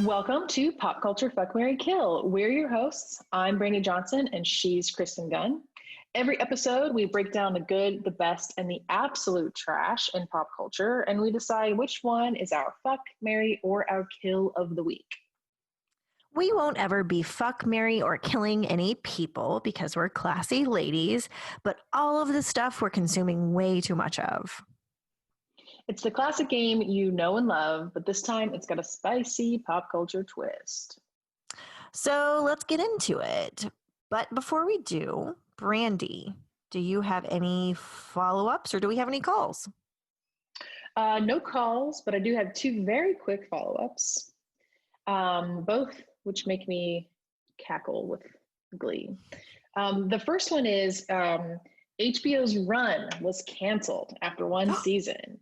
Welcome to Pop Culture Fuck, Marry, Kill. We're your hosts. I'm Brandy Johnson and she's Kristen Gunn. Every episode, we break down the good, the best, and the absolute trash in pop culture, and we decide which one is our fuck, marry, or our kill of the week. We won't ever be fuck, marry, or killing any people because we're classy ladies, but all of the stuff we're consuming way too much of. It's the classic game you know and love, but this time it's got a spicy pop culture twist. So let's get into it. But before we do, Brandy, do you have any follow-ups or do we have any calls? No calls, but I do have two very quick follow-ups, both which make me cackle with glee. The first one is HBO's Run was canceled after one season.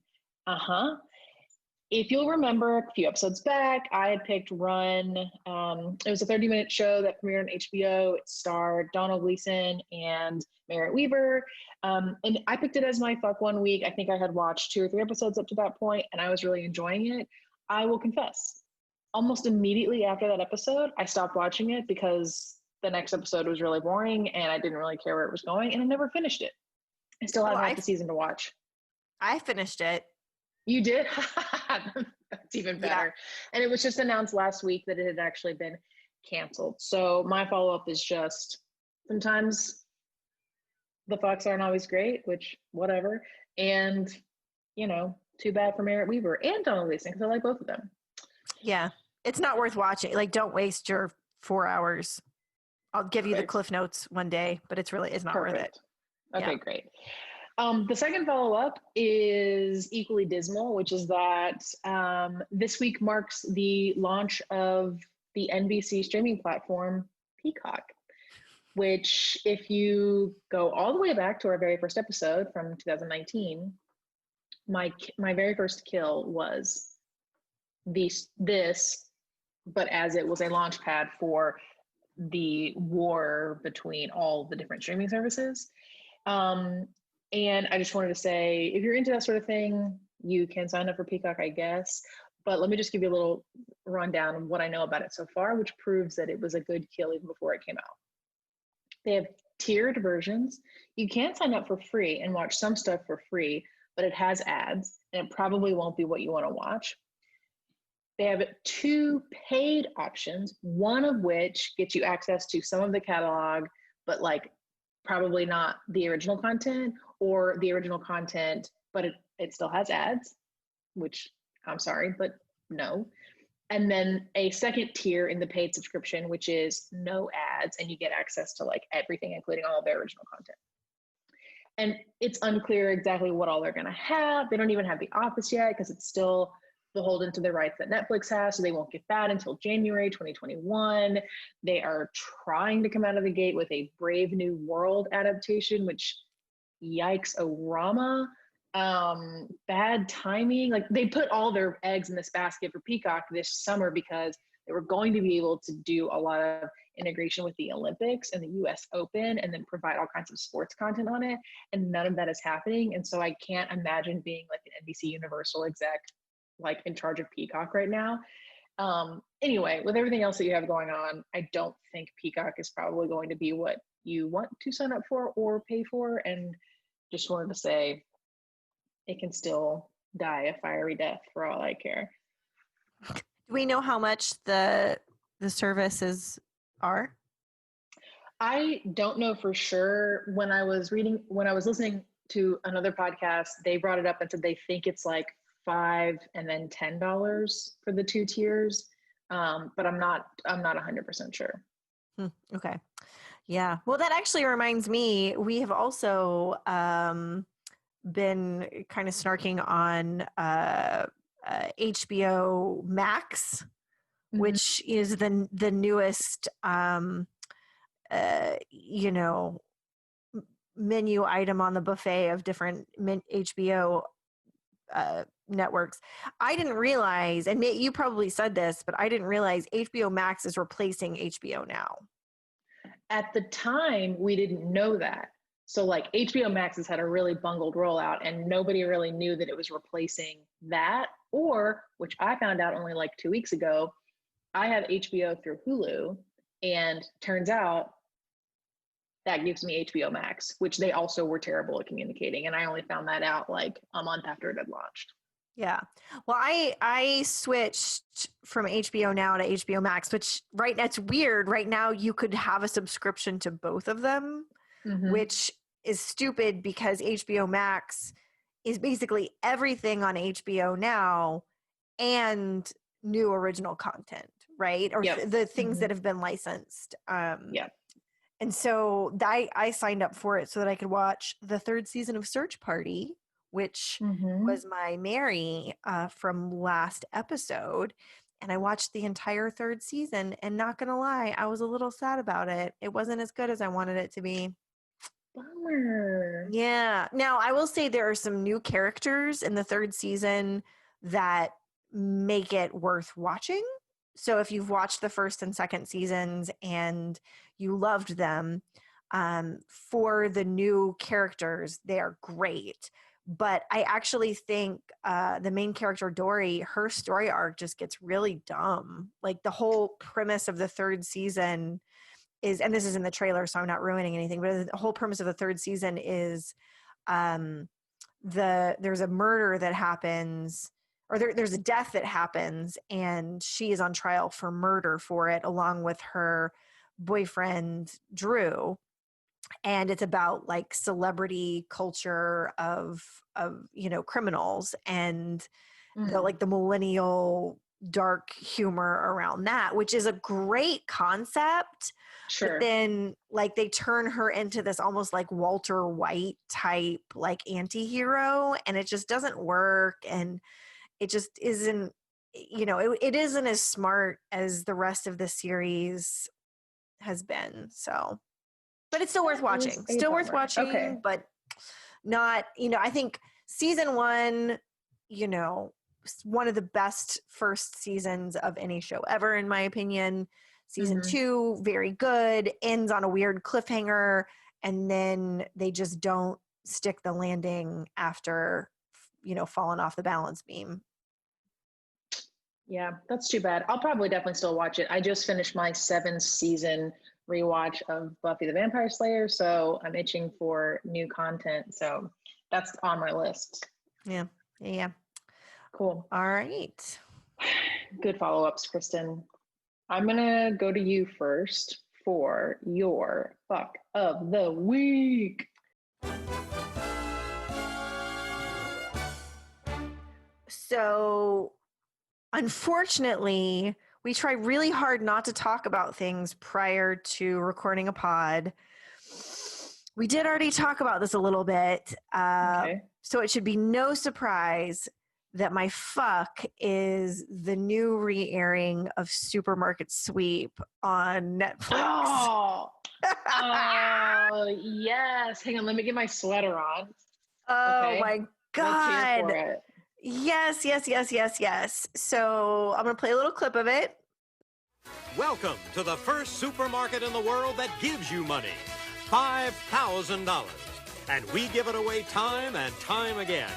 If you'll remember a few episodes back, I had picked Run. It was a 30-minute show that premiered on HBO. It starred Donald Gleason and Merritt Wever. And I picked it as my fuck one week. I think I had watched 2 or 3 episodes up to that point, and I was really enjoying it. I will confess, almost immediately after that episode, I stopped watching it because the next episode was really boring and I didn't really care where it was going, and I never finished it. I still have half the season to watch. I finished it. You did? That's even better. Yeah. And it was just announced last week that it had actually been canceled. So my follow-up is just sometimes the fucks aren't always great, which whatever. And, you know, too bad for Merritt Wever and Donald Gleason because I like both of them. Yeah. It's not worth watching. Like, don't waste your 4 hours. I'll give you the Cliff Notes one day, but it's not worth it. Okay, great. The second follow-up is equally dismal, which is that this week marks the launch of the NBC streaming platform Peacock, which if you go all the way back to our very first episode from 2019, my very first kill was this, but as it was a launch pad for the war between all the different streaming services. And I just wanted to say, if you're into that sort of thing, you can sign up for Peacock, I guess. But let me just give you a little rundown of what I know about it so far, which proves that it was a good kill even before it came out. They have tiered versions. You can sign up for free and watch some stuff for free, but it has ads, and it probably won't be what you want to watch. They have 2 paid options, one of which gets you access to some of the catalog, but like probably not the original content, or the original content, but it still has ads, which I'm sorry, but no. And then a second tier in the paid subscription, which is no ads, and you get access to like everything, including all of their original content. And it's unclear exactly what all they're gonna have. They don't even have The Office yet because it's still beholden to the rights that Netflix has, so they won't get that until January 2021. They are trying to come out of the gate with a Brave New World adaptation, which yikes-o-rama. Bad timing. Like, they put all their eggs in this basket for Peacock this summer because they were going to be able to do a lot of integration with the Olympics and the US Open and then provide all kinds of sports content on it, and none of that is happening. And so I can't imagine being like an NBC Universal exec like in charge of Peacock right now. Anyway, with everything else that you have going on, I don't think Peacock is probably going to be what you want to sign up for or pay for. And just wanted to say, it can still die a fiery death for all I care. Do we know how much the services are? I don't know for sure. When I was listening to another podcast, they brought it up and said they think it's like $5 and then $10 for the 2 tiers. But I'm not 100% sure. Okay. Yeah. Well, that actually reminds me, we have also been kind of snarking on HBO Max, which is the newest, menu item on the buffet of different HBO networks. I didn't realize, and you probably said this, but I didn't realize HBO Max is replacing HBO now. At the time, we didn't know that. So like HBO Max has had a really bungled rollout and nobody really knew that it was replacing that, or, which I found out only like 2 weeks ago, I have HBO through Hulu, and turns out that gives me HBO Max, which they also were terrible at communicating. And I only found that out like a month after it had launched. Yeah. Well, I switched from HBO Now to HBO Max, which right now it's weird. Right now you could have a subscription to both of them, which is stupid because HBO Max is basically everything on HBO Now and new original content, right? Or Yep. the things that have been licensed. Yep. And so I signed up for it so that I could watch the third season of Search Party, which was my Mary from last episode. And I watched the entire third season, and not gonna lie, I was a little sad about it. It wasn't as good as I wanted it to be. Bummer. Yeah. Now, I will say there are some new characters in the third season that make it worth watching. So if you've watched the first and second seasons and you loved them, for the new characters, they are great. But I actually think the main character, Dory, her story arc just gets really dumb. Like the whole premise of the third season is, and this is in the trailer, so I'm not ruining anything, but the whole premise of the third season is there's a murder that happens, or there's a death that happens, and she is on trial for murder for it, along with her boyfriend, Drew. And it's about like celebrity culture of criminals and the millennial dark humor around that, which is a great concept. Sure. But then like they turn her into this almost like Walter White type like anti-hero, and it just doesn't work, and it just isn't, it isn't as smart as the rest of the series has been. So, but it's still worth watching. Still worth watching, okay. But not, I think season one, one of the best first seasons of any show ever, in my opinion. Season two, very good, ends on a weird cliffhanger, and then they just don't stick the landing after, falling off the balance beam. Yeah, that's too bad. I'll probably definitely still watch it. I just finished my 7th season rewatch of Buffy the Vampire Slayer, so I'm itching for new content. So that's on my list. Yeah. Cool. All right. Good follow-ups, Kristen. I'm gonna go to you first for your fuck of the week. So, unfortunately, we try really hard not to talk about things prior to recording a pod. We did already talk about this a little bit. Okay. So it should be no surprise that my fuck is the new re-airing of Supermarket Sweep on Netflix. Oh, yes. Hang on, let me get my sweater on. Oh my God. Let's hear for it. Yes. So I'm going to play a little clip of it. Welcome to the first supermarket in the world that gives you money, $5,000. And we give it away time and time again.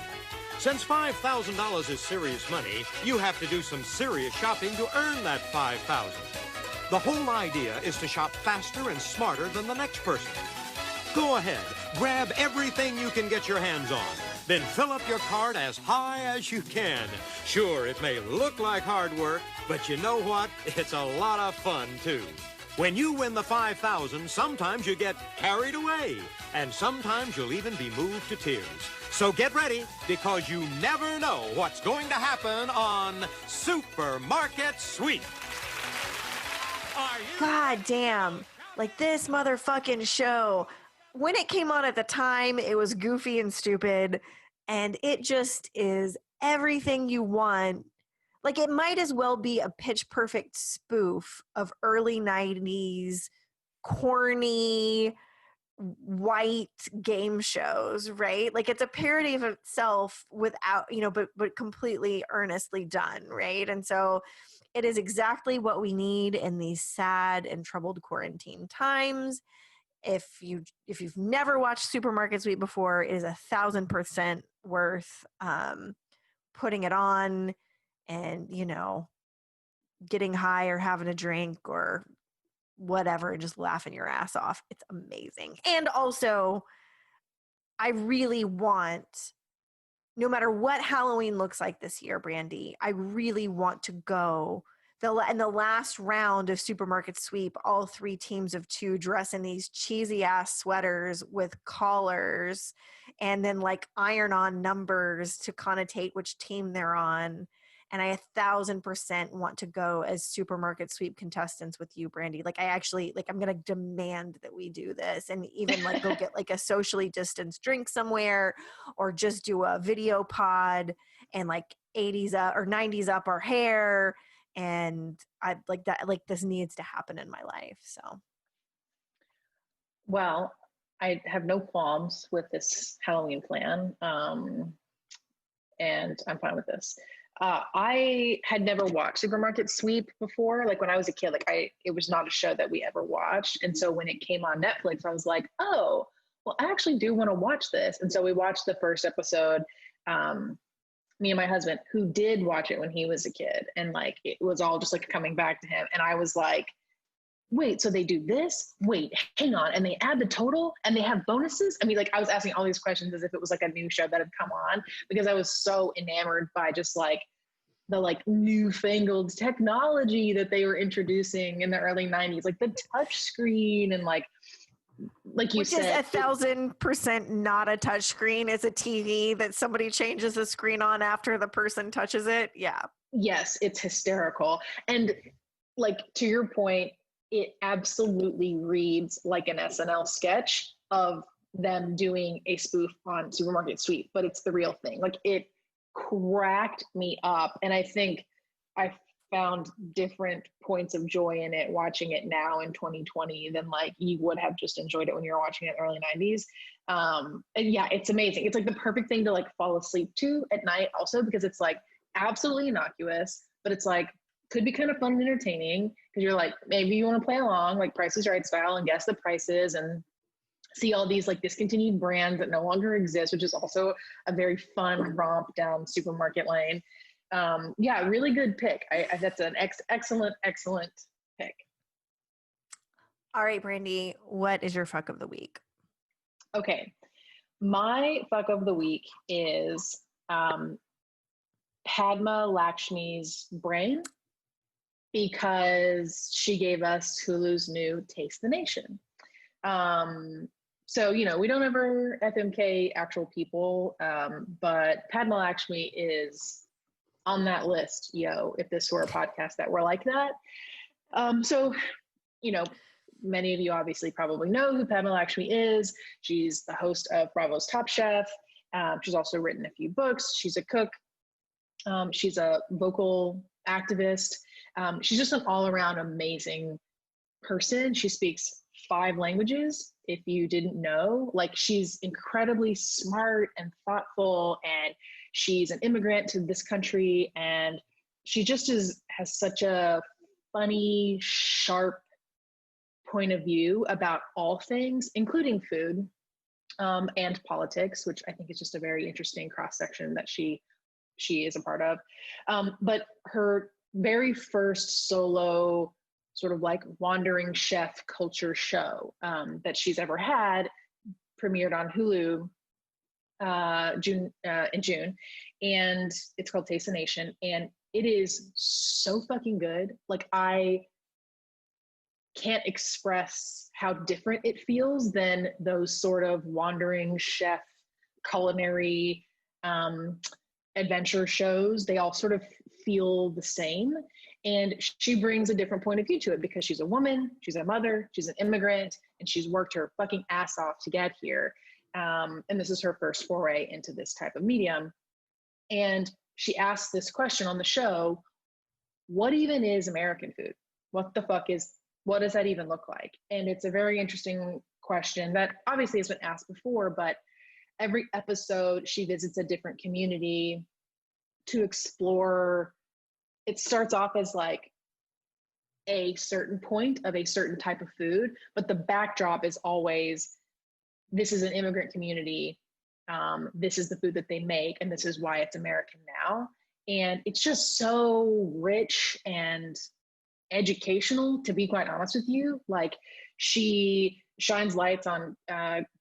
Since $5,000 is serious money, you have to do some serious shopping to earn that $5,000. The whole idea is to shop faster and smarter than the next person. Go ahead, grab everything you can get your hands on. Then fill up your cart as high as you can. Sure, it may look like hard work, but you know what? It's a lot of fun, too. When you win the $5,000, sometimes you get carried away, and sometimes you'll even be moved to tears. So get ready, because you never know what's going to happen on Supermarket Sweep. God damn. Like this motherfucking show. When it came on at the time, it was goofy and stupid, and it just is everything you want. Like it might as well be a Pitch Perfect spoof of early 90s corny white game shows, right? Like it's a parody of itself without, but completely earnestly done, right? And so it is exactly what we need in these sad and troubled quarantine times. If you've never watched Supermarket Sweep before, it is 1,000% worth putting it on and getting high or having a drink or whatever and just laughing your ass off. It's amazing. And also, I really want, no matter what Halloween looks like this year, Brandy, I really want to go. In the last round of Supermarket Sweep, all 3 teams of 2 dress in these cheesy ass sweaters with collars and then like iron on numbers to connotate which team they're on. And I 1,000% want to go as Supermarket Sweep contestants with you, Brandy. Like I actually, like I'm going to demand that we do this and even like go get like a socially distanced drink somewhere or just do a video pod and like 80s up or 90s up our hair. And I like that, like this needs to happen in my life. So. Well, I have no qualms with this Halloween plan. And I'm fine with this. I had never watched Supermarket Sweep before. Like when I was a kid, it was not a show that we ever watched. And so when it came on Netflix, I was like, oh, well, I actually do want to watch this. And so we watched the first episode, me and my husband, who did watch it when he was a kid. And like, it was all just like coming back to him. And I was like, wait, so they do this? Wait, hang on. And they add the total and they have bonuses? I mean, like I was asking all these questions as if it was like a new show that had come on because I was so enamored by just like the like newfangled technology that they were introducing in the early 90s, like the touch screen and like you Which said. Which is 1,000% not a touch screen. It's a TV that somebody changes the screen on after the person touches it. Yeah. Yes, it's hysterical. And like, to your point, it absolutely reads like an SNL sketch of them doing a spoof on Supermarket Sweep, but it's the real thing. Like it cracked me up. And I think I found different points of joy in it watching it now in 2020 than like you would have just enjoyed it when you were watching it in the early 90s. And yeah, it's amazing. It's like the perfect thing to like fall asleep to at night also because it's like absolutely innocuous, but it's like could be kind of fun and entertaining because you're like, maybe you want to play along like Price is Right style and guess the prices and see all these like discontinued brands that no longer exist, which is also a very fun romp down supermarket lane. Yeah, really good pick. That's an excellent pick. All right, Brandy, what is your fuck of the week? Okay. My fuck of the week is Padma Lakshmi's brain because she gave us Hulu's new Taste the Nation. So, you know, we don't ever FMK actual people, but Padma Lakshmi is on that list, if this were a podcast that were like that. So, you know, many of you obviously probably know who Padma Lakshmi is. She's the host of Bravo's Top Chef. She's also written a few books. She's a cook. She's a vocal activist. She's just an all-around amazing person. She speaks 5 languages. If you didn't know, like she's incredibly smart and thoughtful, and she's an immigrant to this country, and she just has such a funny, sharp point of view about all things, including food and politics, which I think is just a very interesting cross-section that she is a part of. But her very first solo sort of like wandering chef culture show that she's ever had premiered on Hulu in June, and it's called Taste the Nation, and it is so fucking good. Like I can't express how different it feels than those sort of wandering chef culinary adventure shows. They all sort of feel the same. And she brings a different point of view to it because she's a woman, she's a mother, she's an immigrant, and she's worked her fucking ass off to get here. And this is her first foray into this type of medium. And she asked this question on the show, what even is American food? What does that even look like? And it's a very interesting question that obviously has been asked before, but every episode she visits a different community to explore. It starts off as like a certain point of a certain type of food, but the backdrop is always, this is an immigrant community. This is the food that they make, and this is why it's American now. And it's just so rich and educational, to be quite honest with you. Like, she shines lights on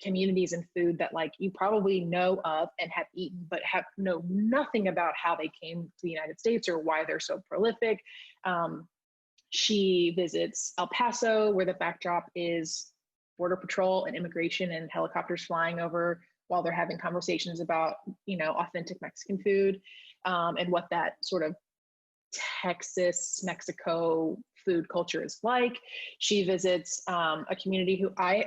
communities and food that like you probably know of and have eaten, but know nothing about how they came to the United States or why they're so prolific. She visits El Paso, where the backdrop is Border Patrol and immigration and helicopters flying over while they're having conversations about, authentic Mexican food, and what that sort of Texas, Mexico food culture is like. She visits a community who I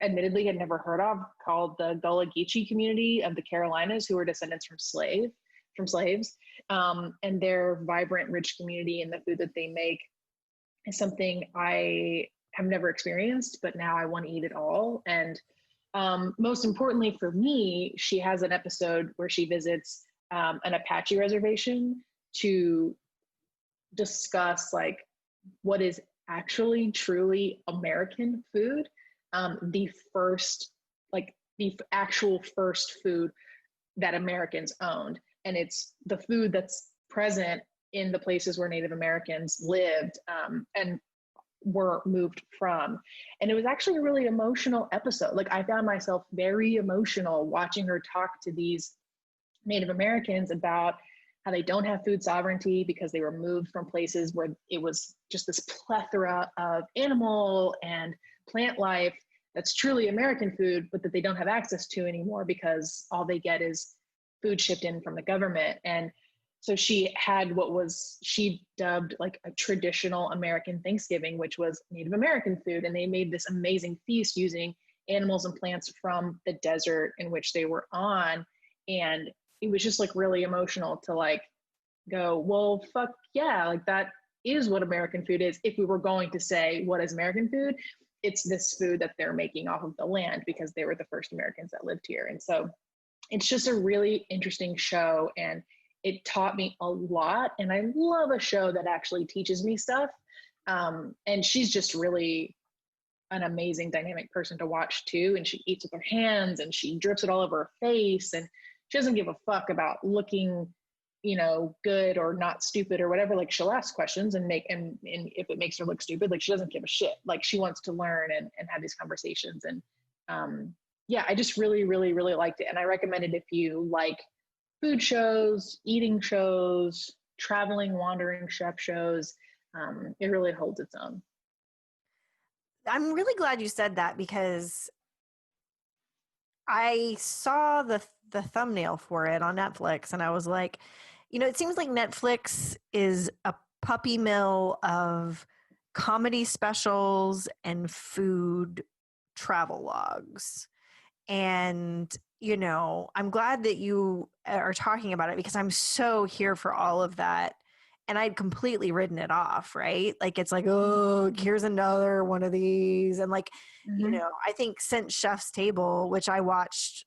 admittedly had never heard of, called the Gullah Geechee community of the Carolinas, who are descendants from slaves. And their vibrant, rich community and the food that they make is something I have never experienced, but now I want to eat it all. And most importantly for me, she has an episode where she visits an Apache reservation to discuss like what is actually truly American food, the actual first food that Americans owned. And it's the food that's present in the places where Native Americans lived and were moved from. And it was actually a really emotional episode. Like, I found myself very emotional watching her talk to these Native Americans about how they don't have food sovereignty because they were moved from places where it was just this plethora of animal and plant life that's truly American food, but that they don't have access to anymore because all they get is food shipped in from the government. And so she had she dubbed like a traditional American Thanksgiving, which was Native American food. And they made this amazing feast using animals and plants from the desert in which they were on. And it was just like really emotional to like go, well, fuck yeah, like that is what American food is. If we were going to say what is American food, it's this food that they're making off of the land because they were the first Americans that lived here. And so it's just a really interesting show, and it taught me a lot. And I love a show that actually teaches me stuff. And she's just really an amazing dynamic person to watch too. And she eats with her hands and she drips it all over her face, and she doesn't give a fuck about looking, good or not stupid or whatever. Like, she'll ask questions and if it makes her look stupid, like, she doesn't give a shit. Like, she wants to learn and have these conversations. And yeah, I just really, really, really liked it. And I recommend it if you like food shows, eating shows, traveling, wandering chef shows. It really holds its own. I'm really glad you said that, because I saw the thumbnail for it on Netflix, and I was like, it seems like Netflix is a puppy mill of comedy specials and food travel logs. And, I'm glad that you are talking about it, because I'm so here for all of that. And I'd completely written it off, right? Like, it's like, oh, here's another one of these. And like, I think since Chef's Table, which I watched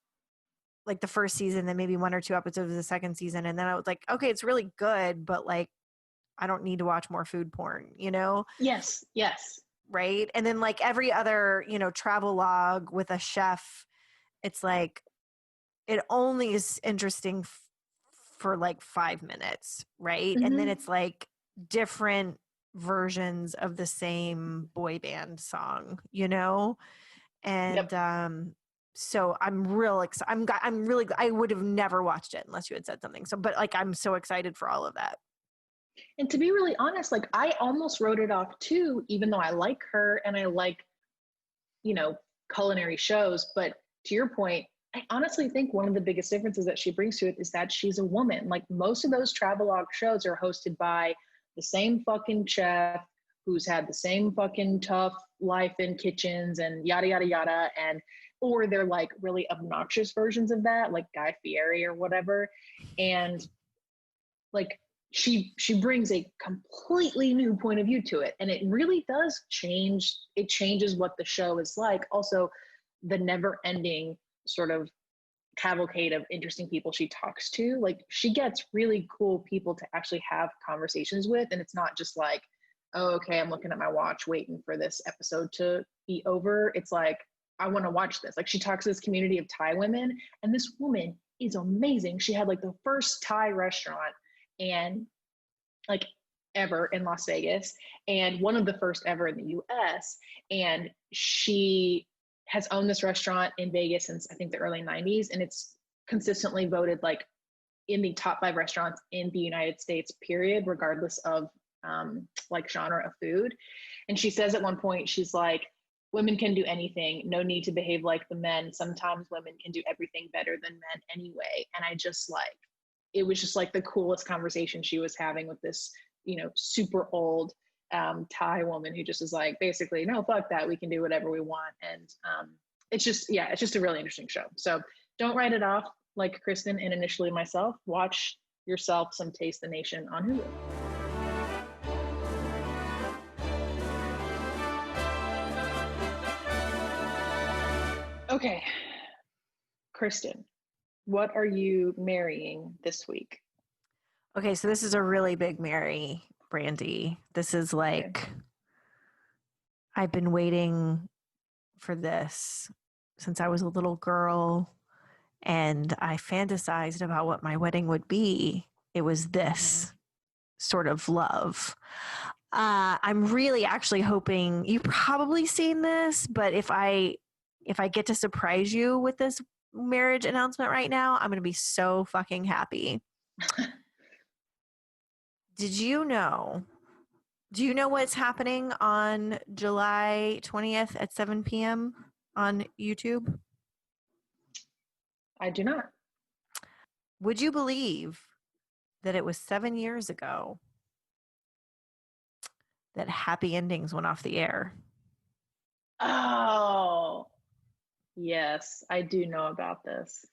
like the first season, then maybe one or two episodes of the second season. And then I was like, okay, it's really good, but like, I don't need to watch more food porn, Yes. Right. And then like every other, travel log with a chef, it's like, it only is interesting for like 5 minutes, right? Mm-hmm. And then it's like different versions of the same boy band song, And Yep. So I'm real excited. I'm really. I would have never watched it unless you had said something. So, but like, I'm so excited for all of that. And to be really honest, like, I almost wrote it off too, even though I like her and I like, culinary shows. But to your point, I honestly think one of the biggest differences that she brings to it is that she's a woman. Like, most of those travelogue shows are hosted by the same fucking chef who's had the same fucking tough life in kitchens and yada, yada, yada. Or they're like really obnoxious versions of that, like Guy Fieri or whatever. And like, she brings a completely new point of view to it. And it really does change. It changes what the show is like. Also, the never ending sort of cavalcade of interesting people she talks to. Like, she gets really cool people to actually have conversations with. And it's not just like, oh, okay, I'm looking at my watch waiting for this episode to be over. It's like, I want to watch this. Like, she talks to this community of Thai women, and this woman is amazing. She had like the first Thai restaurant and like ever in Las Vegas, and one of the first ever in the US. And she has owned this restaurant in Vegas since I think the early 90s. And it's consistently voted like in the top 5 restaurants in the United States, period, regardless of like genre of food. And she says at one point, she's like, women can do anything, no need to behave like the men. Sometimes women can do everything better than men anyway. And I just like, it was just like the coolest conversation she was having with this, you know, super old Thai woman who just is like, basically, no, fuck that. We can do whatever we want. And it's just, yeah, it's just a really interesting show. So don't write it off like Kristen and initially myself. Watch yourself some Taste the Nation on Hulu. Okay, Kristen, what are you marrying this week? Okay, so this is a really big marry, Brandy. This is like, okay. I've been waiting for this since I was a little girl, and I fantasized about what my wedding would be. It was this sort of love. I'm really actually hoping you've probably seen this, but if I get to surprise you with this marriage announcement right now, I'm going to be so fucking happy. Do you know what's happening on July 20th at 7 p.m. on YouTube? I do not. Would you believe that it was 7 years ago that Happy Endings went off the air? Oh, yes, I do know about this.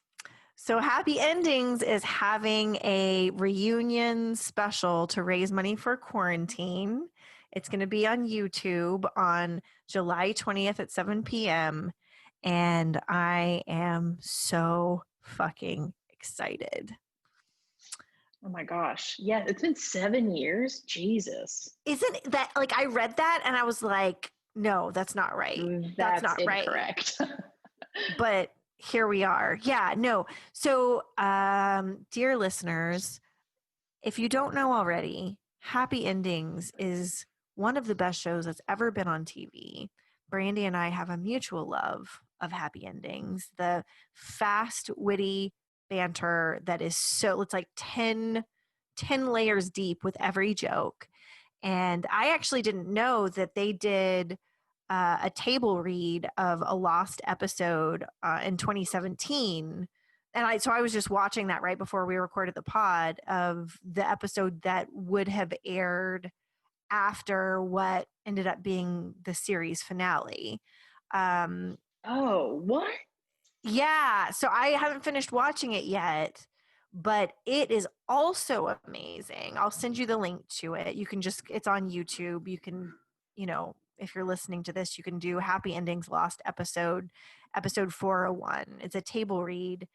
So Happy Endings is having a reunion special to raise money for quarantine. It's going to be on YouTube on July 20th at 7 p.m. And I am so fucking excited. Oh my gosh. Yeah, it's been 7 years. Jesus. Isn't that, like, I read that and I was like, no, that's not right. That's not incorrect. Right. But here we are. Yeah, no. So, dear listeners, if you don't know already, Happy Endings is one of the best shows that's ever been on TV. Brandy and I have a mutual love of Happy Endings. The fast, witty banter that is so, it's like 10 layers deep with every joke. And I actually didn't know that they did a table read of a lost episode in 2017. And I was just watching that right before we recorded the pod of the episode that would have aired after what ended up being the series finale. Oh, what? Yeah. So I haven't finished watching it yet, but it is also amazing. I'll send you the link to it. You can just, it's on YouTube. You can, you know, if you're listening to this, you can do Happy Endings Lost episode 401. It's a table read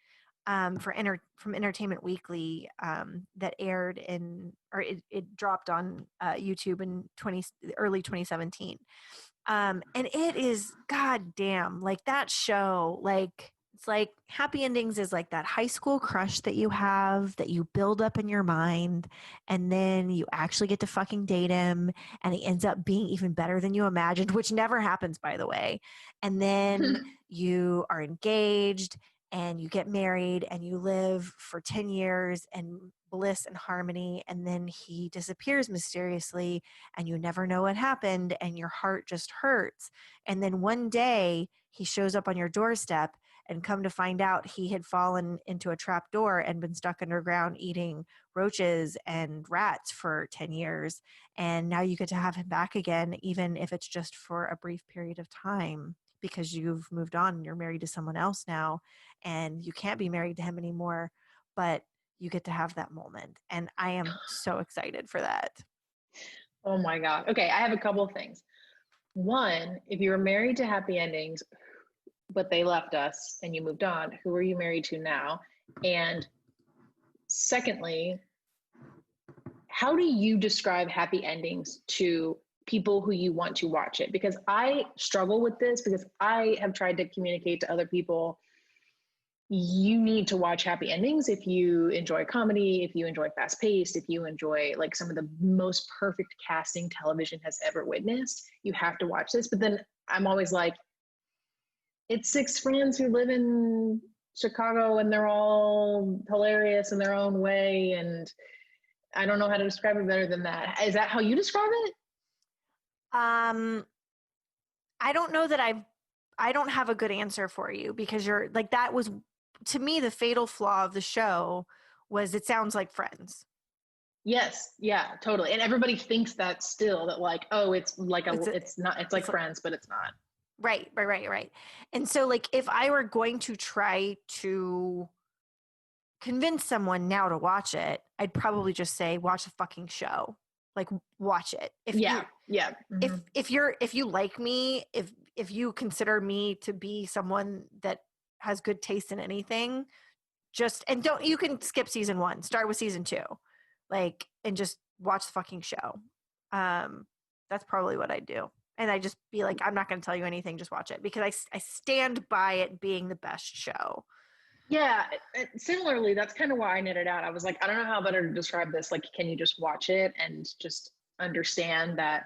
from Entertainment Weekly that aired it dropped on YouTube in early 2017. And it is goddamn, like that show, like it's like Happy Endings is like that high school crush that you have that you build up in your mind, and then you actually get to fucking date him, and he ends up being even better than you imagined, which never happens, by the way. And then you are engaged and you get married and you live for 10 years in bliss and harmony, and then he disappears mysteriously and you never know what happened and your heart just hurts. And then one day he shows up on your doorstep, and come to find out he had fallen into a trap door and been stuck underground eating roaches and rats for 10 years. And now you get to have him back again, even if it's just for a brief period of time, because you've moved on and you're married to someone else now and you can't be married to him anymore, but you get to have that moment. And I am so excited for that. Oh my God. Okay, I have a couple of things. One, if you were married to Happy Endings, but they left us and you moved on, who are you married to now? And secondly, how do you describe Happy Endings to people who you want to watch it? Because I struggle with this, because I have tried to communicate to other people you need to watch happy endings if you enjoy comedy, if you enjoy fast paced, if you enjoy like some of the most perfect casting television has ever witnessed. You have to watch this. But then I'm always like, it's six friends who live in Chicago and they're all hilarious in their own way. And I don't know how to describe it better than that. Is that how you describe it? I don't know that I don't have a good answer for you, because you're like, that was, to me, the fatal flaw of the show was it sounds like Friends. Yes. Yeah, totally. And everybody thinks that still, that like, oh, it's like it's like Friends, but it's not. Right. And so like, if I were going to try to convince someone now to watch it, I'd probably just say, watch the fucking show. Like, watch it. Mm-hmm. If you like me, if you consider me to be someone that has good taste in anything, you can skip season 1, start with season 2, like, and just watch the fucking show. That's probably what I do. And I just be like, I'm not going to tell you anything, just watch it, because I stand by it being the best show. Yeah. Similarly, that's kind of why I knit it out. I was like, I don't know how better to describe this. Like, can you just watch it and just understand that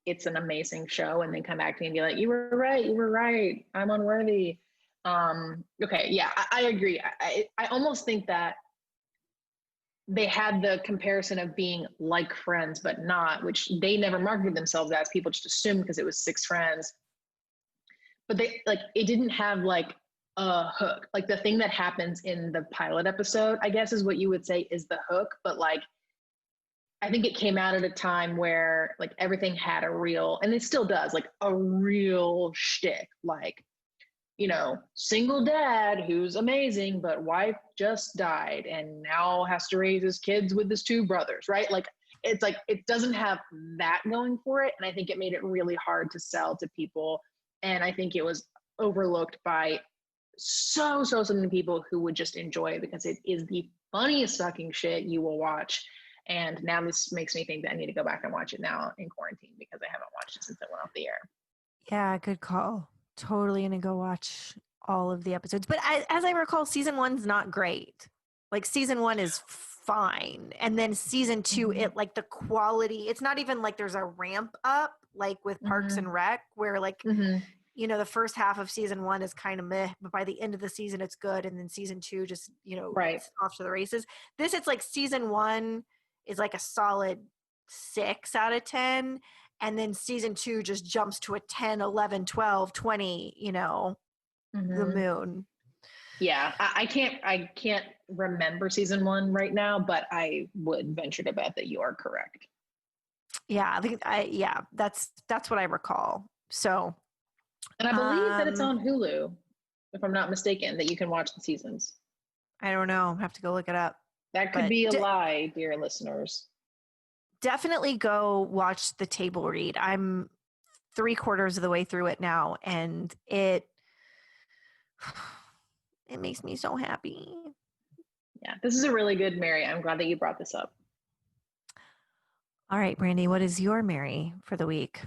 it's an amazing show, and then come back to me and be like, you were right. I'm unworthy. Okay. Yeah, I agree. I almost think that they had the comparison of being like Friends, but not, which they never marketed themselves as. People just assumed because it was 6 friends, but they like, it didn't have like a hook. Like the thing that happens in the pilot episode, I guess is what you would say is the hook. But like, I think it came out at a time where like everything had a real, and it still does, like a real shtick, like, you know, single dad who's amazing, but wife just died and now has to raise his kids with his 2 brothers, right? Like, it's like, it doesn't have that going for it. And I think it made it really hard to sell to people. And I think it was overlooked by so many people who would just enjoy it because it is the funniest fucking shit you will watch. And now this makes me think that I need to go back and watch it now in quarantine, because I haven't watched it since it went off the air. Yeah, good call. Totally gonna go watch all of the episodes. But as I recall, season 1's not great. Like, season 1 is fine. And then season 2, it like the quality, it's not even like there's a ramp up like with Parks and Rec, where like, you know, the first half of season 1 is kind of meh, but by the end of the season it's good. And then season 2 just, you know, it's off to the races. This, it's like season 1 is like a solid 6 out of 10. And then season 2 just jumps to a 10, 11, 12, 20, you know, the moon. Yeah. I can't remember season 1 right now, but I would venture to bet that you are correct. Yeah. I think that's what I recall. So. And I believe that it's on Hulu, if I'm not mistaken, that you can watch the seasons. I don't know. I have to go look it up. That could be a lie, dear listeners. Definitely go watch the table read. I'm 3/4 of the way through it now, and it makes me so happy. Yeah, this is a really good Mary. I'm glad that you brought this up. All right, Brandy, what is your Mary for the week?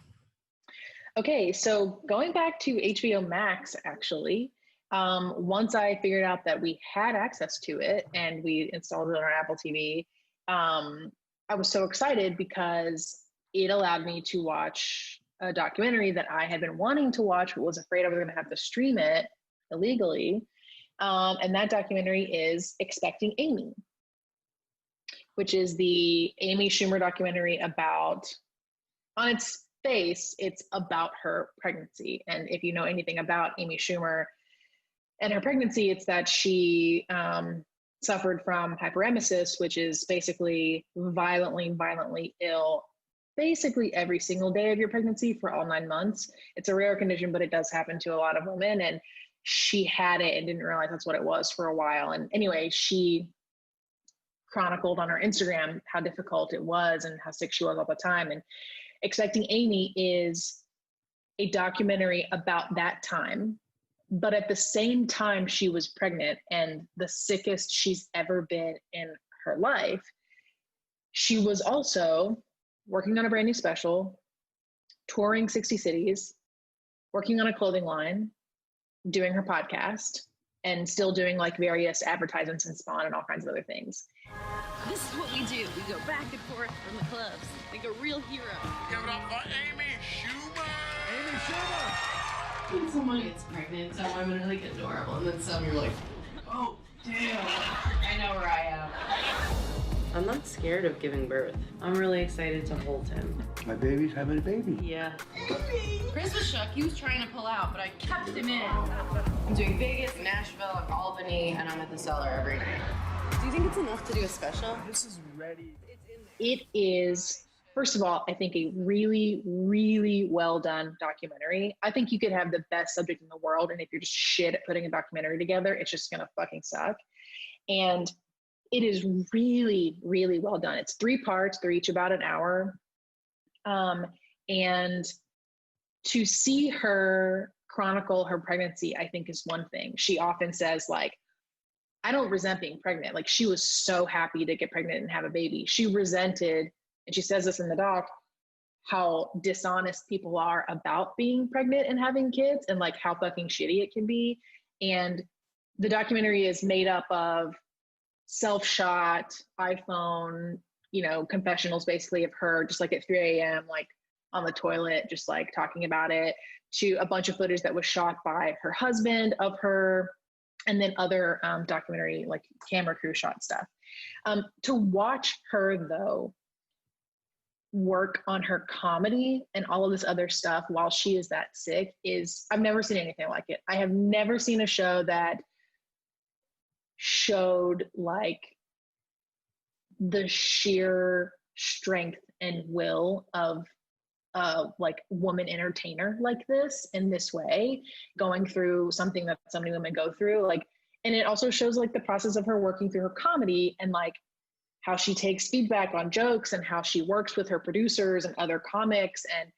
Okay, so going back to HBO Max, actually, once I figured out that we had access to it and we installed it on our Apple TV, I was so excited because it allowed me to watch a documentary that I had been wanting to watch, but was afraid I was going to have to stream it illegally. And that documentary is Expecting Amy, which is the Amy Schumer documentary about, on its face, it's about her pregnancy. And if you know anything about Amy Schumer and her pregnancy, it's that she suffered from hyperemesis, which is basically violently ill basically every single day of your pregnancy for all 9 months. It's a rare condition, but it does happen to a lot of women. And she had it and didn't realize that's what it was for a while. And anyway, she chronicled on her Instagram how difficult it was and how sick she was all the time. And Expecting Amy is a documentary about that time, but at the same time she was pregnant and the sickest she's ever been in her life, she was also working on a brand new special, touring 60 cities, working on a clothing line, doing her podcast, and still doing like various advertisements in Spawn and all kinds of other things. This is what we do. We go back and forth from the clubs like a real hero. Give it up for Amy Schumer! Amy Schumer! When someone gets pregnant, some women are like adorable, and then some you're like, oh, damn. I know where I am. I'm not scared of giving birth. I'm really excited to hold him. My baby's having a baby. Yeah. Chris was shook. He was trying to pull out, but I kept him in. I'm doing Vegas, Nashville, and Albany, and I'm at the Cellar every night. Do you think it's enough to do a special? This is ready. It is, first of all, I think a really, really well done documentary. I think you could have the best subject in the world, and if you're just shit at putting a documentary together, it's just gonna fucking suck. And it is really, really well done. It's 3 parts. They're each about an hour. And to see her chronicle her pregnancy, I think is one thing. She often says, like, I don't resent being pregnant. Like, she was so happy to get pregnant and have a baby. She resented, and she says this in the doc, how dishonest people are about being pregnant and having kids, and like how fucking shitty it can be. And the documentary is made up of self-shot iPhone, confessionals basically of her just like at 3 a.m. like on the toilet, just like talking about it, to a bunch of footage that was shot by her husband of her, and then other documentary like camera crew shot stuff. To watch her though work on her comedy and all of this other stuff while she is that sick is, I've never seen anything like it. I have never seen a show that showed like the sheer strength and will of like woman entertainer like this in this way, going through something that so many women go through. Like, and it also shows like the process of her working through her comedy and like how she takes feedback on jokes and how she works with her producers and other comics. And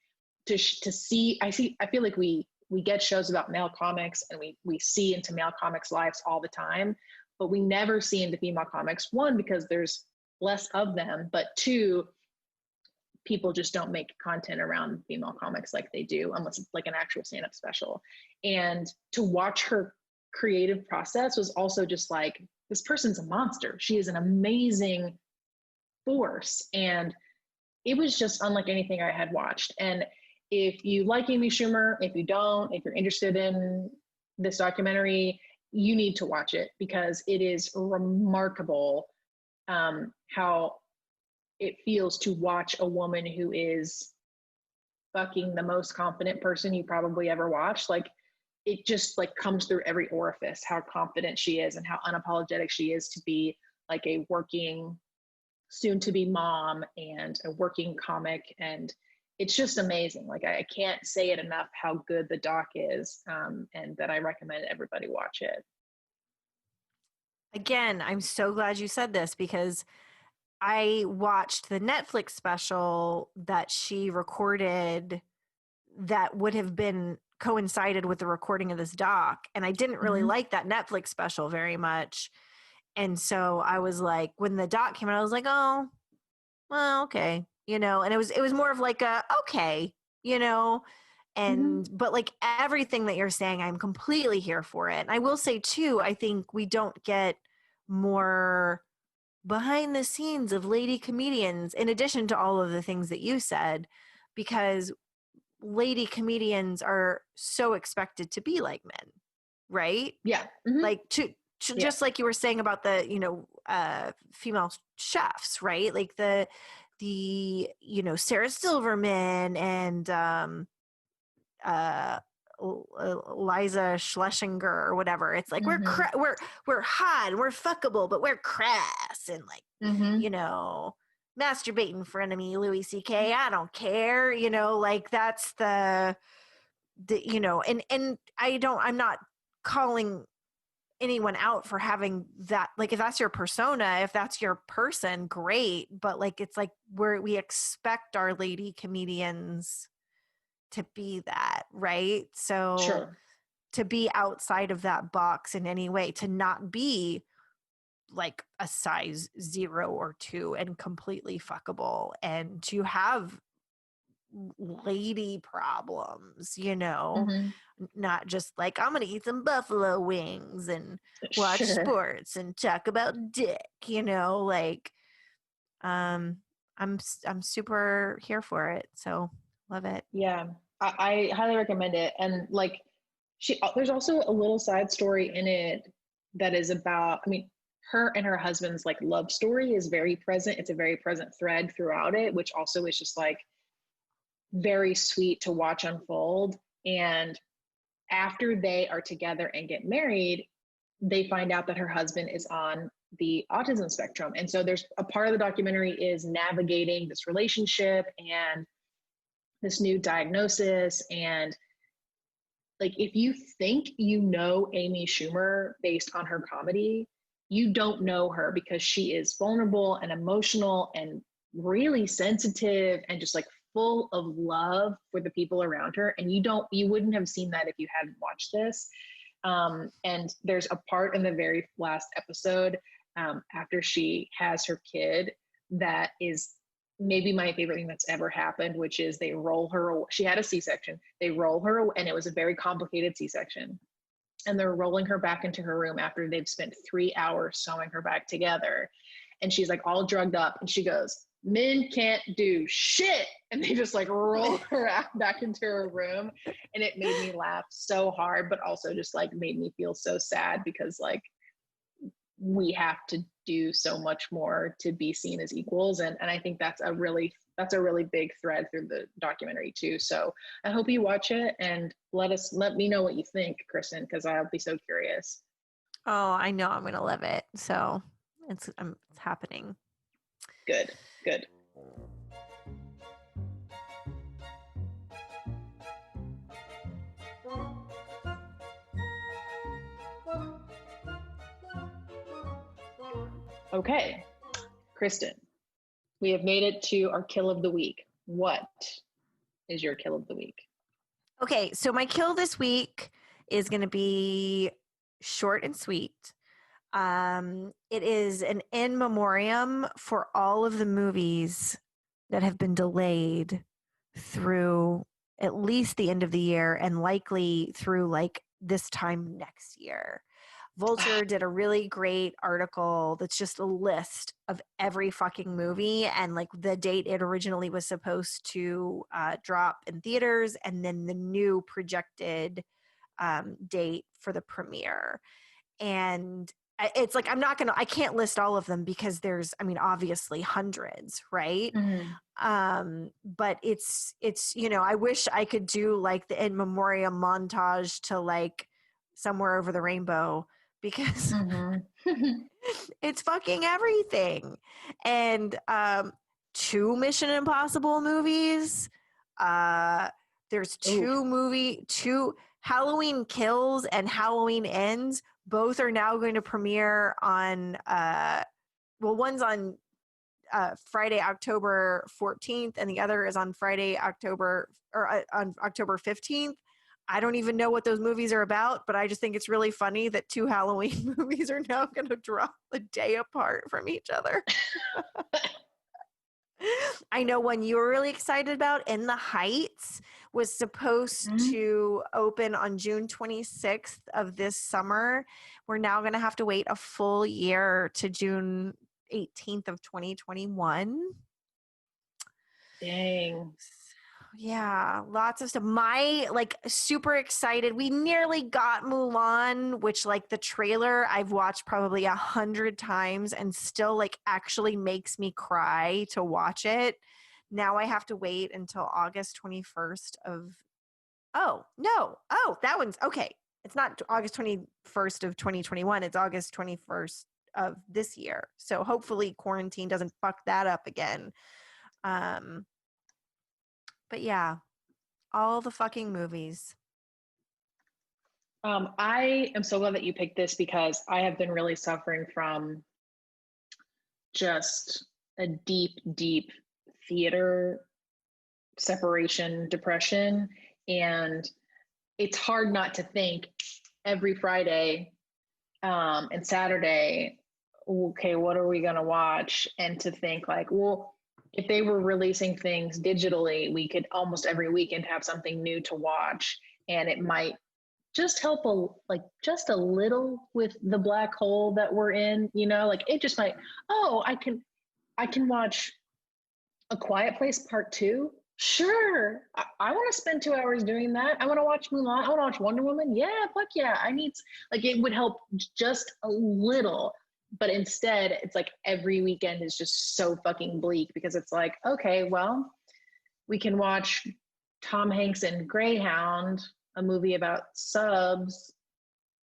to see, I feel like we get shows about male comics and we see into male comics lives all the time, but we never see into female comics. One, because there's less of them, but two, people just don't make content around female comics like they do unless it's like an actual stand-up special. And to watch her creative process was also just like, this person's a monster. She is an amazing force. And it was just unlike anything I had watched. And if you like Amy Schumer, if you don't, if you're interested in this documentary, you need to watch it because it is remarkable how it feels to watch a woman who is fucking the most confident person you probably ever watched. Like, it just like comes through every orifice, how confident she is and how unapologetic she is to be like a working, soon to be mom and a working comic. And it's just amazing. Like, I can't say it enough how good the doc is, and that I recommend everybody watch it. Again, I'm so glad you said this because I watched the Netflix special that she recorded that would have been coincided with the recording of this doc. And I didn't really like that Netflix special very much. And so I was like, when the doc came out, I was like, oh, well, okay. And it was more of like a, okay, and, but like everything that you're saying, I'm completely here for it. And I will say too, I think we don't get more behind the scenes of lady comedians in addition to all of the things that you said, because lady comedians are so expected to be like men, right? Yeah. Like just like you were saying about the, female chefs, right? Like the Sarah Silverman and, Liza Schlesinger or whatever. It's like we're hot and we're fuckable, but we're crass and like masturbate in front of me, Louis C.K. I don't care, like that's the and I'm not calling anyone out for having that. Like, if that's your persona, if that's your person, great. But like, it's like we expect our lady comedians to be that, right? So Sure. To be outside of that box in any way, to not be like a size 0 or 2 and completely fuckable, and to have lady problems, you know, Mm-hmm. not just like, I'm going to eat some buffalo wings and watch Sure. sports and talk about dick, you know, like, I'm super here for it. So love it. Yeah, I highly recommend it. And like, there's also a little side story in it that is about, I mean, her and her husband's like love story is very present. It's a very present thread throughout it, which also is just like very sweet to watch unfold. And after they are together and get married, they find out that her husband is on the autism spectrum. And so there's a part of the documentary is navigating this relationship and this new diagnosis. And like, if you think you know Amy Schumer based on her comedy, you don't know her, because she is vulnerable and emotional and really sensitive and just like full of love for the people around her. And you wouldn't have seen that if you hadn't watched this. And there's a part in the very last episode, after she has her kid, that is maybe my favorite thing that's ever happened, which is they roll her. She had a C-section. They roll her, and it was a very complicated C-section. And they're rolling her back into her room after they've spent 3 hours sewing her back together. And she's like all drugged up, and she goes, "Men can't do shit." And they just like roll her back into her room. And it made me laugh so hard, but also just like made me feel so sad, because like we have to do so much more to be seen as equals. And I think that's a really big thread through the documentary too. So I hope you watch it and let me know what you think, Kristen, because I'll be so curious. Oh, I know I'm going to love it. So it's happening. Good. Okay, Kristen, we have made it to our kill of the week. What is your kill of the week? Okay, so my kill this week is going to be short and sweet. It is an in memoriam for all of the movies that have been delayed through at least the end of the year, and likely through like this time next year. Vulture did a really great article that's just a list of every fucking movie and like the date it originally was supposed to drop in theaters, and then the new projected date for the premiere. And it's like, I can't list all of them because there's, I mean, obviously hundreds, right? Mm-hmm. But it's, you know, I wish I could do like the in memoriam montage to like Somewhere Over the Rainbow, because Mm-hmm. it's fucking everything. And 2 Mission Impossible movies. There's two Halloween Kills and Halloween Ends. Both are now going to premiere on one's on Friday, October 14th, and the other is on on October 15th. I don't even know what those movies are about, but I just think it's really funny that 2 Halloween movies are now going to drop a day apart from each other. I know one you were really excited about, In the Heights, was supposed to open on June 26th of this summer. We're now going to have to wait a full year to June 18th of 2021. Dang. Yeah, lots of stuff. My like super excited. We nearly got Mulan, which like the trailer I've watched probably 100 times and still like actually makes me cry to watch it. Now I have to wait until August 21st of. Oh, no. Oh, that one's okay. It's not August 21st of 2021. It's August 21st of this year. So hopefully quarantine doesn't fuck that up again. But yeah, all the fucking movies. I am so glad that you picked this, because I have been really suffering from just a deep theater separation depression. And it's hard not to think every Friday and Saturday, okay, what are we going to watch? And to think like, well, if they were releasing things digitally, we could almost every weekend have something new to watch, and it might just help just a little with the black hole that we're in, like it just might, I can watch A Quiet Place Part 2. Sure. I want to spend 2 hours doing that. I want to watch Mulan. I want to watch Wonder Woman. Yeah, fuck yeah. It would help just a little. But instead, it's like every weekend is just so fucking bleak because it's like, okay, well, we can watch Tom Hanks and Greyhound, a movie about subs,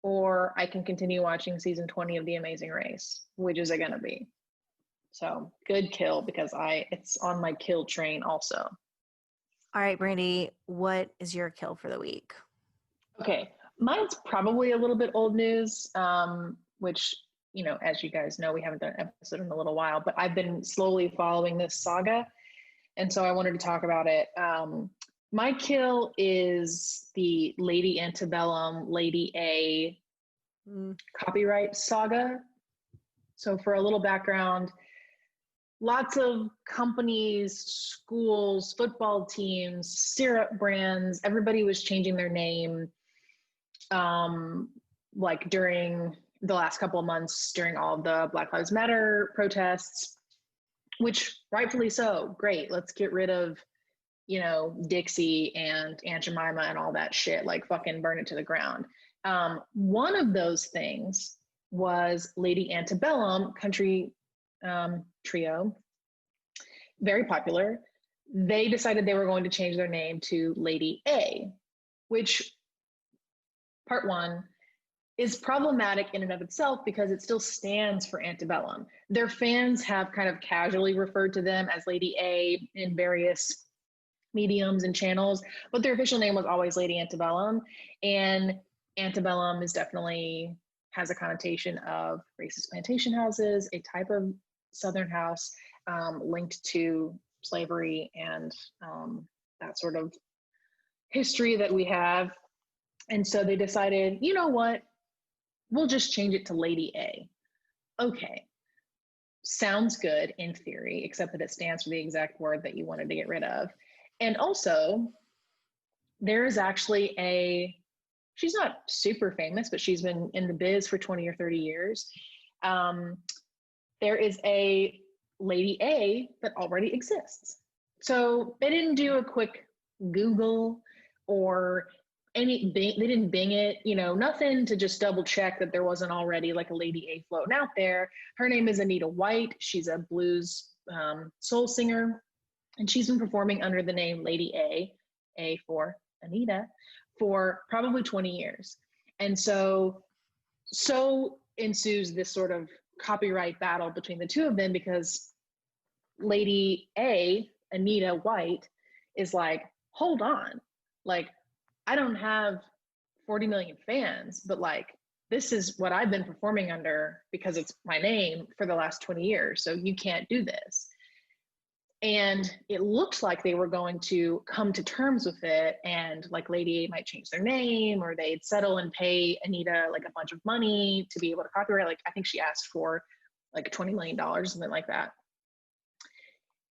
or I can continue watching season 20 of The Amazing Race. Which is it going to be? So good kill because it's on my kill train also. All right, Brandy, what is your kill for the week? Okay, mine's probably a little bit old news, which, as you guys know, we haven't done an episode in a little while, but I've been slowly following this saga. And so I wanted to talk about it. My kill is the Lady Antebellum, Lady A copyright saga. So for a little background, lots of companies, schools, football teams, syrup brands, everybody was changing their name during the last couple of months during all of the Black Lives Matter protests, which rightfully so. Great. Let's get rid of, Dixie and Aunt Jemima and all that shit, fucking burn it to the ground. One of those things was Lady Antebellum, country trio, very popular. They decided they were going to change their name to Lady A, which, part one, is problematic in and of itself because it still stands for Antebellum. Their fans have kind of casually referred to them as Lady A in various mediums and channels, but their official name was always Lady Antebellum. And Antebellum definitely has a connotation of racist plantation houses, a type of Southern house linked to slavery and that sort of history that we have. And so they decided, you know what? We'll just change it to Lady A. Okay. Sounds good in theory, except that it stands for the exact word that you wanted to get rid of. And also, there is actually she's not super famous, but she's been in the biz for 20 or 30 years. There is a Lady A that already exists. So they didn't do a quick Google or they didn't Bing it, nothing to just double check that there wasn't already a Lady A floating out there. Her name is Anita White. She's a blues soul singer, and she's been performing under the name Lady A for Anita, for probably 20 years. And so ensues this sort of copyright battle between the two of them because Lady A, Anita White, is like, hold on, I don't have 40 million fans, but this is what I've been performing under because it's my name for the last 20 years. So you can't do this. And it looked like they were going to come to terms with it, and Lady A might change their name, or they'd settle and pay Anita a bunch of money to be able to copyright. I think she asked for $20 million, something like that.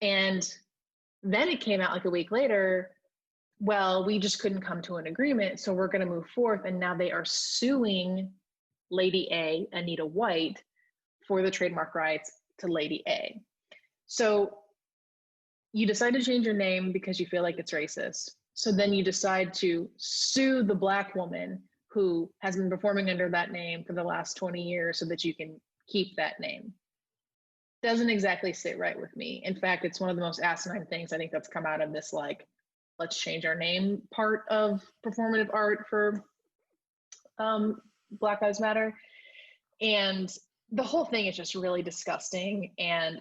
And then it came out a week later, well, we just couldn't come to an agreement, so we're going to move forth. And now they are suing Lady A, Anita White, for the trademark rights to Lady A. So you decide to change your name because you feel like it's racist. So then you decide to sue the Black woman who has been performing under that name for the last 20 years so that you can keep that name. Doesn't exactly sit right with me. In fact, it's one of the most asinine things I think that's come out of this, let's change our name part of performative art for Black Lives Matter. And the whole thing is just really disgusting. And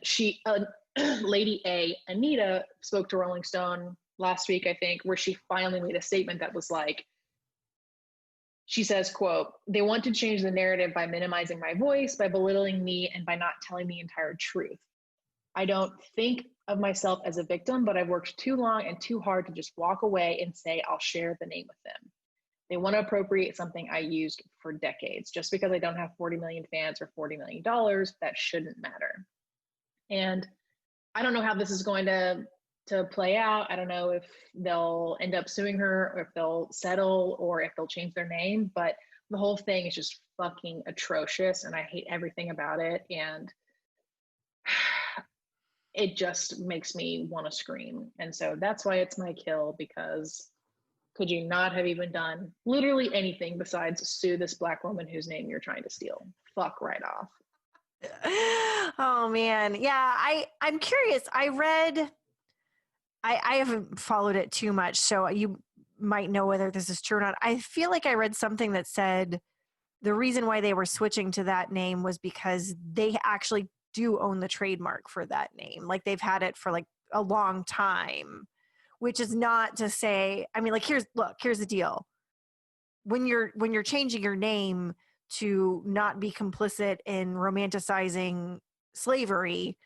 Lady A, Anita, spoke to Rolling Stone last week, I think, where she finally made a statement that was she says, quote, "They want to change the narrative by minimizing my voice, by belittling me, and by not telling the entire truth. I don't think of myself as a victim, but I've worked too long and too hard to just walk away and say I'll share the name with them. They want to appropriate something I used for decades. Just because I don't have 40 million fans or $40 million, that shouldn't matter." And I don't know how this is going to play out. I don't know if they'll end up suing her or if they'll settle or if they'll change their name, but the whole thing is just fucking atrocious and I hate everything about it. And it just makes me want to scream. And so that's why it's my kill, because could you not have even done literally anything besides sue this Black woman whose name you're trying to steal? Fuck right off. Oh man. Yeah, I'm curious. I haven't followed it too much, so you might know whether this is true or not. I feel like I read something that said the reason why they were switching to that name was because they actually do own the trademark for that name. Like they've had it for like a long time, which is not to say, I mean, like here's the deal. When you're changing your name to not be complicit in romanticizing slavery,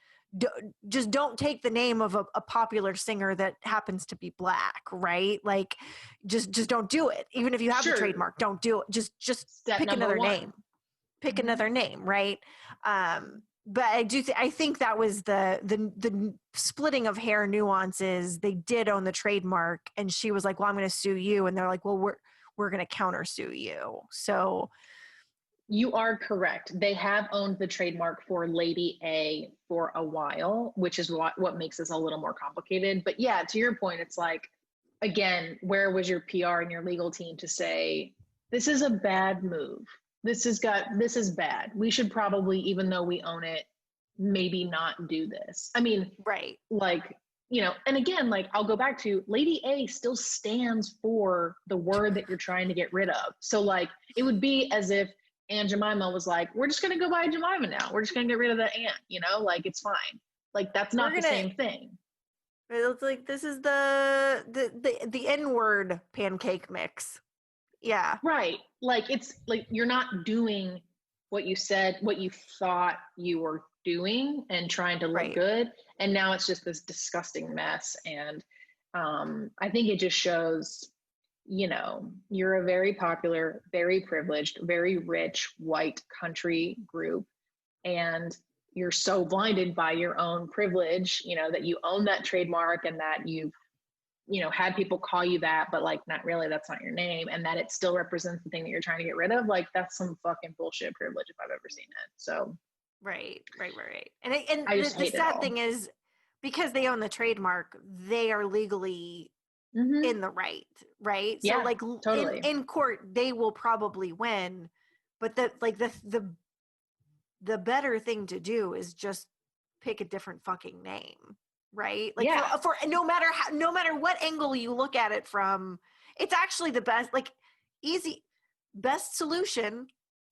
just don't take the name of a popular singer that happens to be Black, right? Like just don't do it. Even if you have the trademark, don't do it. Just Step pick number another one. name. Pick another name, right? But I think that was the splitting of hair nuances. They did own the trademark, and she was like, "Well, I'm going to sue you," and they're like, "Well, we're going to countersue you." So you are correct. They have owned the trademark for Lady A for a while, which is what makes this a little more complicated. But yeah, to your point, it's like, again, where was your PR and your legal team to say, this is a bad move? This is bad. We should probably, even though we own it, maybe not do this. I mean, right. Like, and again, like I'll go back to Lady A still stands for the word that you're trying to get rid of. So like, it would be as if Aunt Jemima was like, we're just going to go by Jemima now. We're just going to get rid of the aunt, like it's fine. Like that's not the same thing. It's like, this is the N-word pancake mix. Yeah. Right. Like it's like, you're not doing what you said, what you thought you were doing and trying to look good. And now it's just this disgusting mess. And I think it just shows, you're a very popular, very privileged, very rich white country group. And you're so blinded by your own privilege, that you own that trademark and that you've, had people call you that, but like, not really, that's not your name. And that it still represents the thing that you're trying to get rid of. Like that's some fucking bullshit privilege if I've ever seen it. So. Right. And the sad thing is, because they own the trademark, they are legally in the right? Yeah, so like totally. in court, they will probably win, but the better thing to do is just pick a different fucking name, right? Like for no matter what angle you look at it from, it's actually the best, like best solution.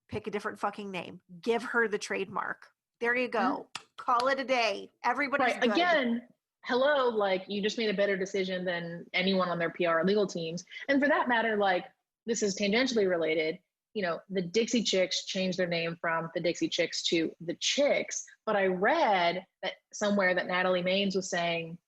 Pick a different fucking name. Give her the trademark. There you go. Call it a day. Everybody's good. Again, hello, like you just made a better decision than anyone on their PR or legal teams. And for that matter, like this is tangentially related. The Dixie Chicks changed their name from the Dixie Chicks to the Chicks. But I read that somewhere that Natalie Maines was saying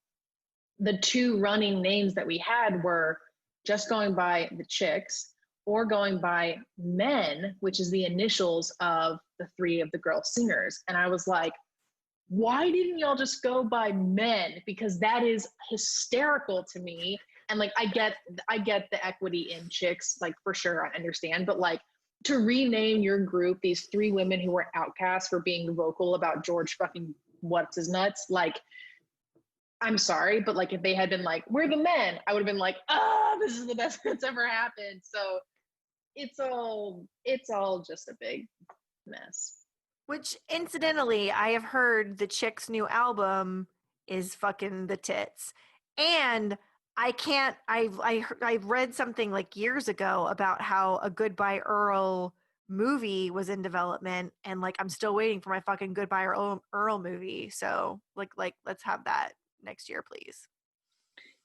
the two running names that we had were just going by the Chicks or going by Men, which is the initials of the three of the girl singers. And I was like, why didn't y'all just go by Men? Because that is hysterical to me. And like, I get the equity in Chicks, like for sure, I understand. But like to rename your group, these three women who were outcasts for being vocal about George fucking what's his nuts, like, I'm sorry, but like if they had been like, we're the Men, I would have been like, this is the best that's ever happened. So it's all just a big mess. Which incidentally, I have heard the Chicks' new album is fucking the tits. And I've read something like years ago about how a Goodbye Earl movie was in development, and like I'm still waiting for my fucking Goodbye Earl movie. So like let's have that next year, please.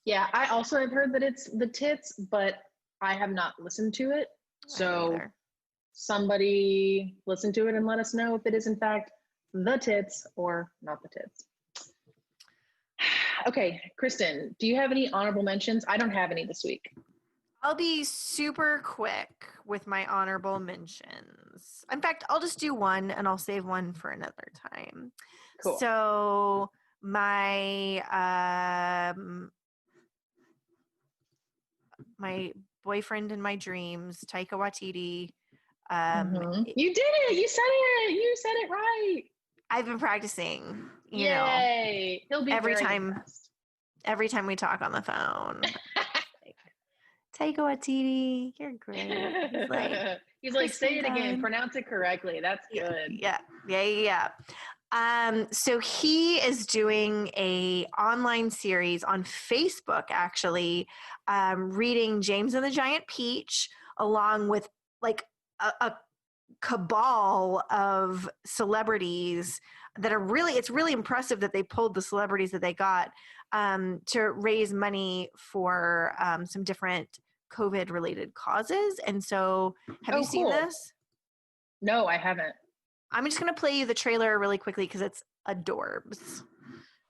Yeah, I also have heard that it's the tits, but I have not listened to it. So somebody listen to it and let us know if it is in fact the tits or not the tits. Okay, Kristen, do you have any honorable mentions? I don't have any this week. I'll be super quick with my honorable mentions. In fact, I'll just do one and I'll save one for another time. Cool. So my my boyfriend in my dreams, Taika Waititi. You did it! You said it! You said it right! I've been practicing, you Yay! know, He'll be every very time impressed. every time we talk on the phone. Taika Waititi, you're great. He's like, say it again, pronounce it correctly. That's good. Yeah. So he is doing a online series on Facebook, actually, reading James and the Giant Peach, along with like a cabal of celebrities that are really, it's really impressive that they pulled the celebrities that they got to raise money for some different COVID related causes. And so have you seen this? No, I haven't. I'm just going to play you the trailer really quickly because it's adorbs.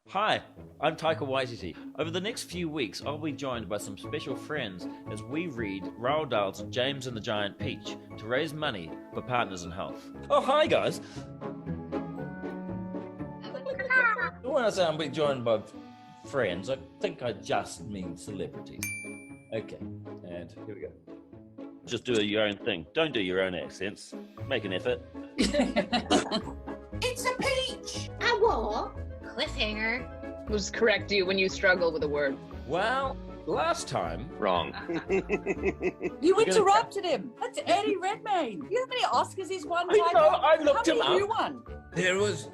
Hi, I'm Taika Waititi. Over the next few weeks, I'll be joined by some special friends as we read Roald Dahl's James and the Giant Peach to raise money for Partners in Health. Oh, hi guys! When I say I'm being joined by friends, I think I just mean celebrities. Okay, and here we go. Just do your own thing. Don't do your own accents. Make an effort. It's a peach! A what? Cliffhanger. Just correct you when you struggle with a word. Well, last time... Wrong. You interrupted him. That's Eddie Redmayne. You know how many Oscars he's won? I know, I looked him How many up. you won? There's...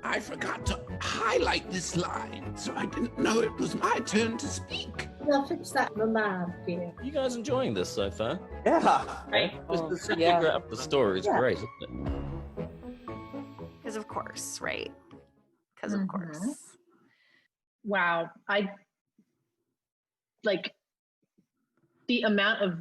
I forgot to highlight this line, so I didn't know it was my turn to speak. I'll fix that in my mind, dear. You guys enjoying this so far? Yeah. Right? The figure out the story is great, isn't it? Because of course, right? Because of course. Wow. I like the amount of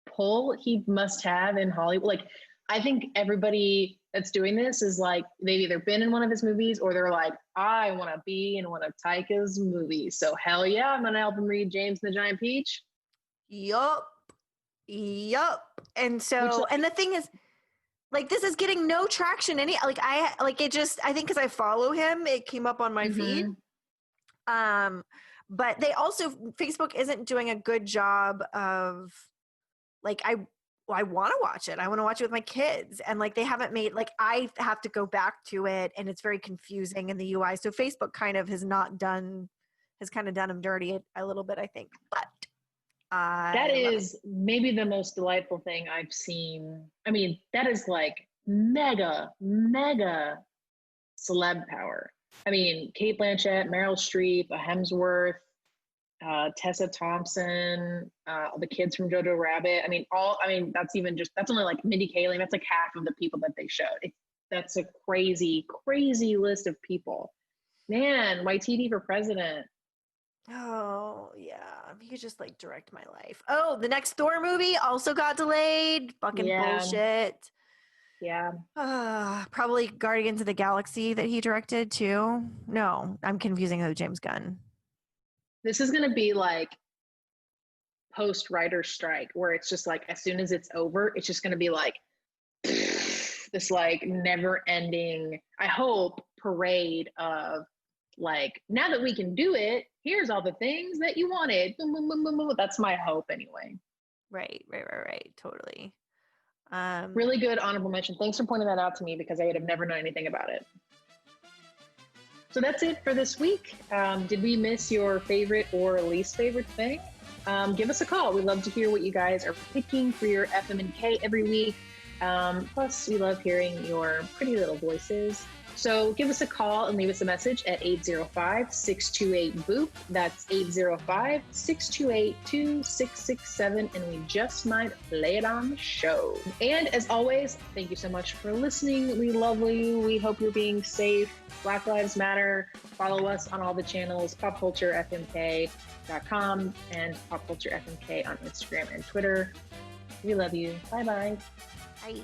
pull he must have in Hollywood. Like, I think everybody that's doing this is like, they've either been in one of his movies or they're like, I want to be in one of Taika's movies. So hell yeah, I'm going to help him read James and the Giant Peach. Yup. And so, and the thing is, like, this is getting no traction. I think because I follow him, it came up on my feed. But they also, Facebook isn't doing a good job of, like, I want to watch it. I want to watch it with my kids. And like, they haven't made, like, I have to go back to it and it's very confusing in the UI. So Facebook kind of has done them dirty a little bit, I think. But that is maybe the most delightful thing I've seen. I mean, that is like mega celeb power. I mean, Cate Blanchett, Meryl Streep, Hemsworth, Tessa Thompson, the kids from Jojo Rabbit. That's only like Mindy Kaling. That's like half of the people that they showed. That's a crazy list of people. Man, Waititi for president. Oh, yeah. You could just like direct my life. Oh, the next Thor movie also got delayed. Fucking bullshit. Yeah. Probably Guardians of the Galaxy that he directed too. No, I'm confusing with James Gunn. This is going to be like post-writer's strike where it's just like, as soon as it's over, it's just going to be like this like never-ending, I hope, parade of like, now that we can do it, here's all the things that you wanted. Boom, boom, boom, boom, boom. That's my hope anyway. Right. Totally. Really good honorable mention. Thanks for pointing that out to me because I would have never known anything about it. So that's it for this week. Did we miss your favorite or least favorite thing? Give us a call. We love to hear what you guys are picking for your FMK every week. Plus, we love hearing your pretty little voices. So give us a call and leave us a message at 805-628-BOOP. That's 805-628-2667, and we just might play it on the show. And as always, thank you so much for listening. We love you. We hope you're being safe. Black Lives Matter. Follow us on all the channels, popculturefmk.com and popculturefmk on Instagram and Twitter. We love you. Bye-bye. Bye.